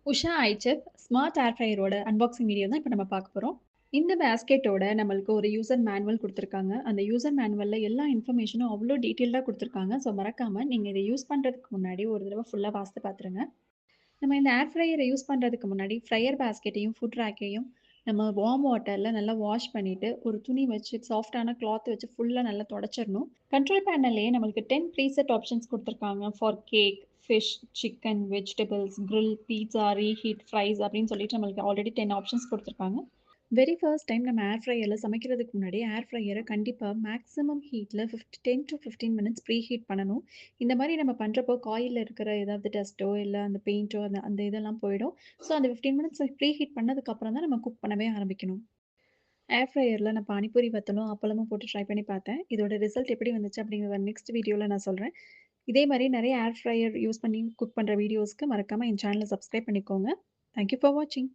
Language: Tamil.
உஷா ஐச்செஃப் ஸ்மார்ட் ஏர் ஃப்ரையரோட அன்பாக்சிங் வீடியோ தான் இப்ப நம்ம பார்க்க போறோம். இந்த பேஸ்கெட்டோட நம்மளுக்கு ஒரு யூசர் மேனுவல் குடுத்துருக்காங்க. அந்த யூசர் மேனுவல்ல எல்லா இன்ஃபர்மேஷனும் அவ்ளோ டீட்டெயில்டா குடுத்துருக்காங்க. ஸோ மறக்காம நீங்க இத யூஸ் பண்றதுக்கு முன்னாடி ஒரு தடவ ஃபுல்லா வாசித்து பார்த்துருங்க. நம்ம இந்த ஏர் ஃப்ரையர யூஸ் பண்றதுக்கு முன்னாடி ஃப்ரையர் பேஸ்கெட்டையும், ஃபுட் ரேக்கையும் நம்ம வார்ம் வாட்டர்ல நல்லா வாஷ் பண்ணிட்டு, ஒரு துணி வச்சு சாஃப்ட்டான கிளாத் வச்சு ஃபுல்லா நல்லா தொடச்சிரணும். கண்ட்ரோல் பேனல்லயே நம்மளுக்கு 10 ப்ரீசெட் ஆப்ஷன்ஸ் குடுத்துருக்காங்க. For cake, fish, chicken, vegetables, grill, pizza, reheat, fries அப்படின்னு சொல்லிட்டு நம்மளுக்கு ஆல்ரெடி 10 ஆப்ஷன்ஸ் குடுத்துருக்காங்க. வெரி ஃபர்ஸ்ட் டைம் நம்ம ஏர் ஃப்ரையர்ல சமைக்கிறதுக்கு முன்னாடி ஏர் ஃப்ரையர கண்டிப்பா மேக்ஸிமம் ஹீட்ல 10 டூ 15 மினிட்ஸ் ப்ரீ ஹீட் பண்ணணும். இந்த மாரி நம்ம பண்றப்போ காயில்ல இருக்கிற ஏதாவது டஸ்ட்டோ, இல்ல அந்த பெயிண்டோ அந்த அந்த இதெல்லாம் போயிடும். ஸோ அந்த 15 மினிட்ஸ் ப்ரீ ஹீட் பண்ணதுக்கு அப்புறம் தான் நம்ம குக் பண்ணவே ஆரம்பிக்கணும். ஏர் ஃப்ரையர்ல நான் பானிபூரி வத்தலும், அப்பளமும் போட்டு ட்ரை பண்ணி பார்த்தேன். இதோட ரிசல்ட் எப்படி வந்துச்சு அப்படிங்கிறத நெக்ஸ்ட் வீடியோல நான் சொல்றேன். இதே மாரி நெறைய ஏர் ஃப்ரையர் யூஸ் பண்ணி குக் பண்ற வீடியோஸ்க்கு மறக்காம என் சேனல சப்ஸ்கிரைப் பண்ணிக்கோங்க. தேங்க் யூ ஃபார் வாட்சிங்.